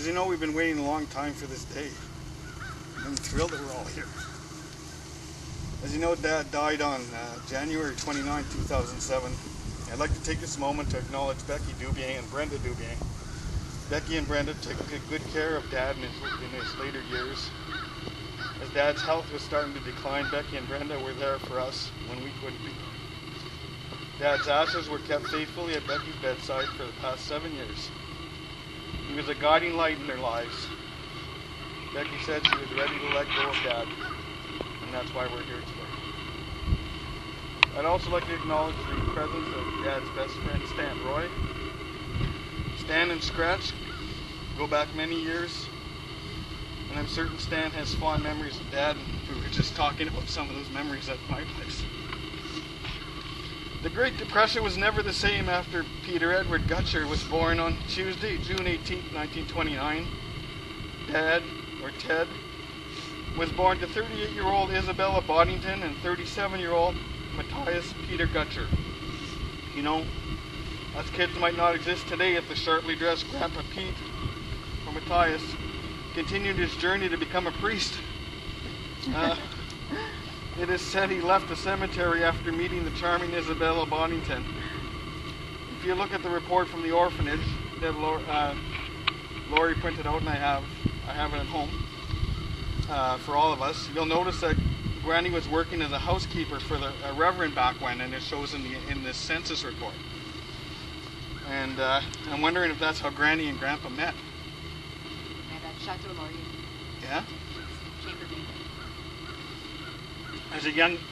As you know, we've been waiting a long time for this day. I'm thrilled that we're all here. As you know, Dad died on January 29, 2007. I'd like to take this moment to acknowledge Becky Dubier and Brenda Dubier. Becky and Brenda took good care of Dad in his later years. As Dad's health was starting to decline, Becky and Brenda were there for us when we couldn't be. Dad's ashes were kept faithfully at Becky's bedside for the past 7 years. He was a guiding light in their lives. Becky said she was ready to let go of Dad, and that's why we're here today. I'd also like to acknowledge the presence of Dad's best friend, Stan Roy. Stan and Scratch go back many years, and I'm certain Stan has fond memories of Dad, and we were just talking about some of those memories at my place. The Great Depression was never the same after Peter Edward Gutcher was born on Tuesday, June 18, 1929. Dad, or Ted, was born to 38-year-old Isabella Boddington and 37-year-old Matthias Peter Gutcher. You know, us kids might not exist today if the sharply dressed Grandpa Pete, or Matthias, continued his journey to become a priest. It is said he left the cemetery after meeting the charming Isabella Boddington. If you look at the report from the orphanage that Lori printed out, and I have it at home for all of us, you'll notice that Granny was working as a housekeeper for the Reverend back when, and it shows in this census report. And I'm wondering if that's how Granny and Grandpa met. Chateau Laurier. Yeah? Chamber Maker.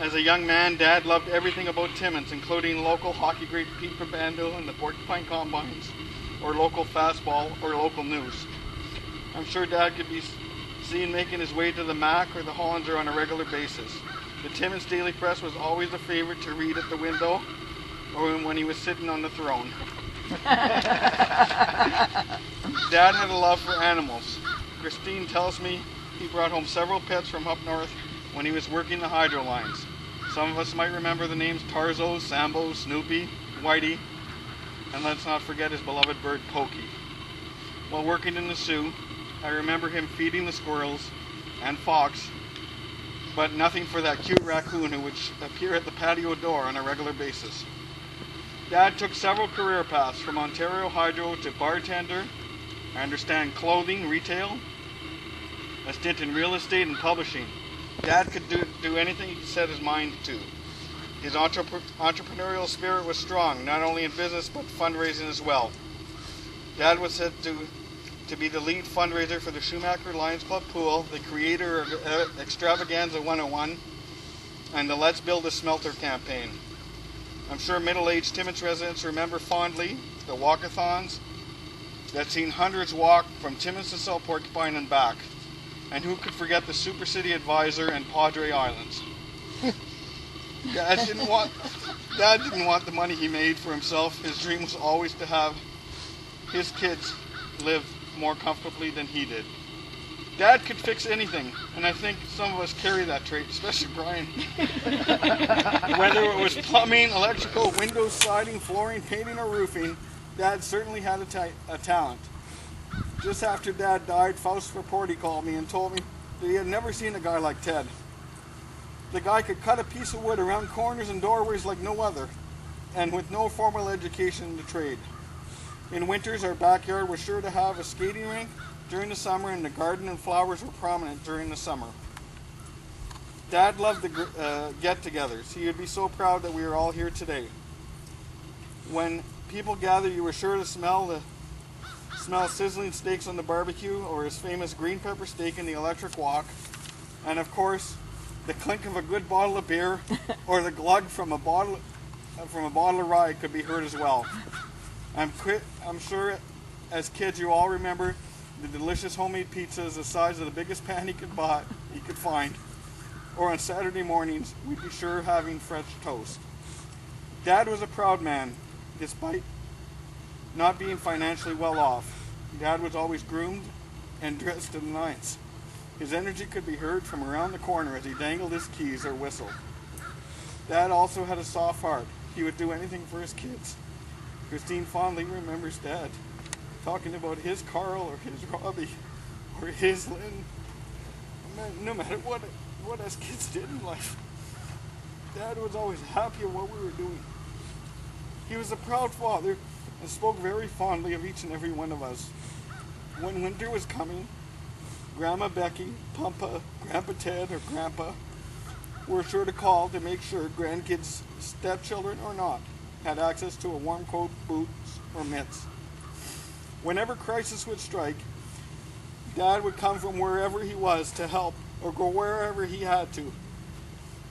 As a young man, Dad loved everything about Timmins, including local hockey great Pete Pabando and the Porcupine Combines, or local fastball, or local news. I'm sure Dad could be seen making his way to the Mac or the Hollinger on a regular basis. The Timmins Daily Press was always a favorite to read at the window, or when he was sitting on the throne. Dad had a love for animals. Christine tells me he brought home several pets from up north when he was working the hydro lines. Some of us might remember the names Tarzo, Sambo, Snoopy, Whitey, and let's not forget his beloved bird Pokey. While working in the Sioux, I remember him feeding the squirrels and fox, but nothing for that cute raccoon who would appear at the patio door on a regular basis. Dad took several career paths, from Ontario Hydro to bartender, I understand clothing, retail, a stint in real estate and publishing. Dad could do anything he set his mind to. His entrepreneurial spirit was strong, not only in business but fundraising as well. Dad was said to be the lead fundraiser for the Schumacher Lions Club pool, the creator of Extravaganza 101, and the Let's Build a Smelter campaign. I'm sure middle-aged Timmins residents remember fondly the walkathons that seen hundreds walk from Timmins to South Porcupine and back. And who could forget the Super City Advisor and Padre Islands? Dad didn't want the money he made for himself. His dream was always to have his kids live more comfortably than he did. Dad could fix anything, and I think some of us carry that trait, especially Brian. Whether it was plumbing, electrical, windows, siding, flooring, painting, or roofing, Dad certainly had a talent. Just after Dad died, Faust Raporti called me and told me that he had never seen a guy like Ted. The guy could cut a piece of wood around corners and doorways like no other, and with no formal education in the trade. In winters, our backyard was sure to have a skating rink during the summer, and the garden and flowers were prominent during the summer. Dad loved the get-togethers. He would be so proud that we are all here today. When people gather, you were sure to smell sizzling steaks on the barbecue, or his famous green pepper steak in the electric wok, and of course, the clink of a good bottle of beer, or the glug from a bottle of rye could be heard as well. I'm sure as kids you all remember the delicious homemade pizzas the size of the biggest pan he could find, or on Saturday mornings we'd be sure having fresh toast. Dad was a proud man, despite not being financially well off. Dad was always groomed and dressed to the nines. His energy could be heard from around the corner as he dangled his keys or whistled. Dad also had a soft heart. He would do anything for his kids. Christine fondly remembers Dad talking about his Carl or his Robbie or his Lynn. No matter what us kids did in life, Dad was always happy at what we were doing. He was a proud father and spoke very fondly of each and every one of us. When winter was coming, Grandma Becky, Pumpa, Grandpa Ted, or Grandpa were sure to call to make sure grandkids, stepchildren or not, had access to a warm coat, boots, or mitts. Whenever crisis would strike, Dad would come from wherever he was to help or go wherever he had to.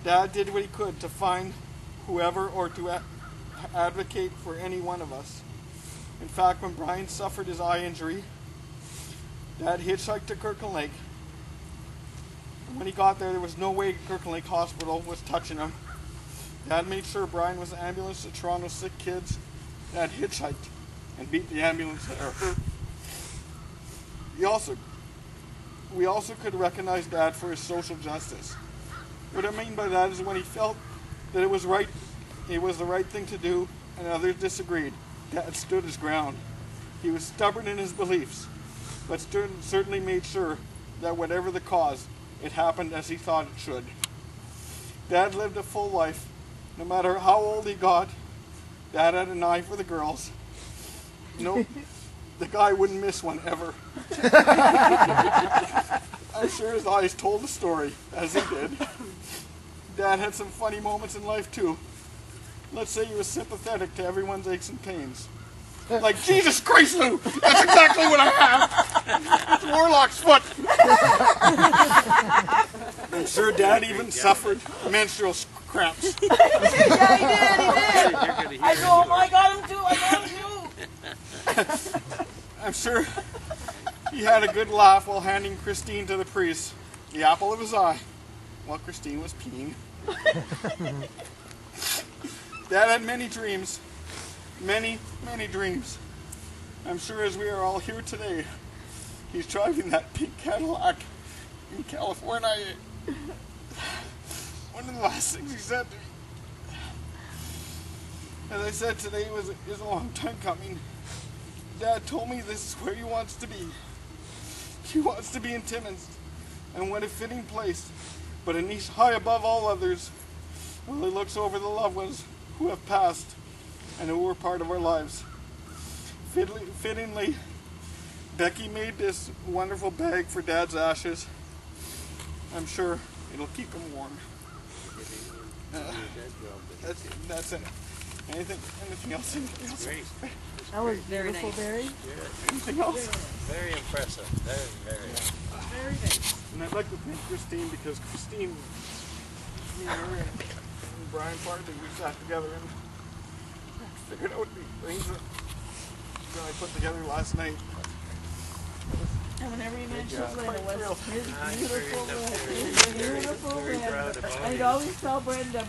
Dad did what he could to find whoever or to advocate for any one of us. In fact, when Brian suffered his eye injury, Dad hitchhiked to Kirkland Lake. And when he got there was no way Kirkland Lake Hospital was touching him. Dad made sure Brian was ambulanced to Toronto sick kids. Dad hitchhiked and beat the ambulance there. We also could recognize Dad for his social justice. What I mean by that is when he felt that it was the right thing to do, and others disagreed, Dad stood his ground. He was stubborn in his beliefs, but certainly made sure that whatever the cause, it happened as he thought it should. Dad lived a full life. No matter how old he got, Dad had an eye for the girls. No, the guy wouldn't miss one ever. I'm sure his eyes told the story, as he did. Dad had some funny moments in life too. Let's say he was sympathetic to everyone's aches and pains. Like, Jesus Christ, Lou! That's exactly what I have! It's Warlock's foot! I'm sure Dad even suffered menstrual cramps. Yeah, he did. I go, oh, I got him too. I'm sure he had a good laugh while handing Christine to the priest, the apple of his eye, while Christine was peeing. Dad had many dreams. Many, many dreams. I'm sure as we are all here today, he's driving that pink Cadillac in California. One of the last things he said to me, as I said, today is a long time coming. Dad told me this is where he wants to be. He wants to be in Timmins, and what a fitting place, but a niche high above all others, while he looks over the loved ones who have passed and who were part of our lives. Fittingly, Becky made this wonderful bag for Dad's ashes. I'm sure it'll keep him warm. That's it. Anything else? Great. That was beautiful, Barry. Anything else? Very impressive. Very. Very nice. And I'd like to thank Christine, because Christine, me and her and Brian partly, we sat together and figured out the things that I put together last night. And whenever you mentioned Lynn, it quite was his I'm beautiful very- Lynn. I'm His beautiful very Lynn. proud of all I'd you. always tell Brenda,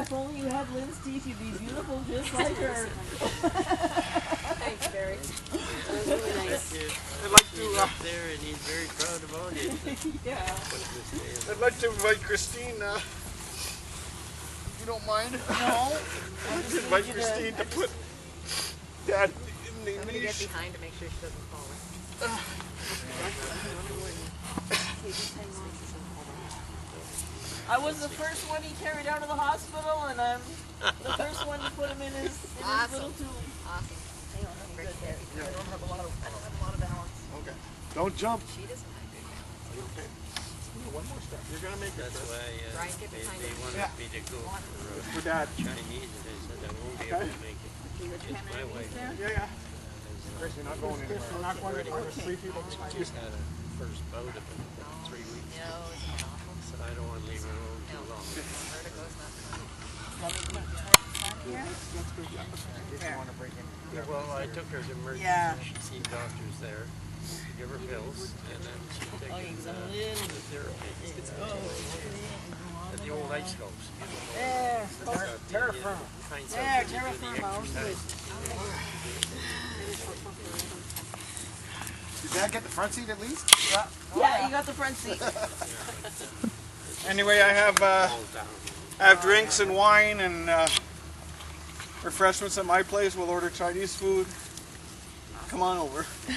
if only you had Lynn's teeth, you'd be beautiful just like her. Thanks, Barry. That was really nice. I'd like He's to up there and he's very proud of all you. Yeah. I'd like to invite Christine, if you don't mind. No. I'd like to invite Christine to put Dad in the I'm going to get niche. behind to make sure she doesn't fall. I was the first one he carried out of the hospital, and I'm the first one to put him in his little tube. Awesome. Hang on, I'm good there. I don't have a lot of balance. Okay. Don't jump. She doesn't have good balance. Okay. One more step. You're gonna make it. That's why Brian, get they behind wanted Yeah. me to go for For Dad. Chinese, and I said I won't be able to make it. It's my wife. Yeah. Chris, you're not going anywhere. You're not going anywhere. There's 3 people. Just had a first bout of it in 3 weeks. No, it's not awful. So I don't want to leave her alone too long. Vertigo's not fun. Yeah, well, I took her to emergency doctors there, give her pills, and then she took her to therapy. At the old ice scopes. There. Terra firma. There, terra firma. Did Dad get the front seat at least? Yeah, you got the front seat. Anyway, I have drinks and wine and refreshments at my place. We'll order Chinese food. Come on over.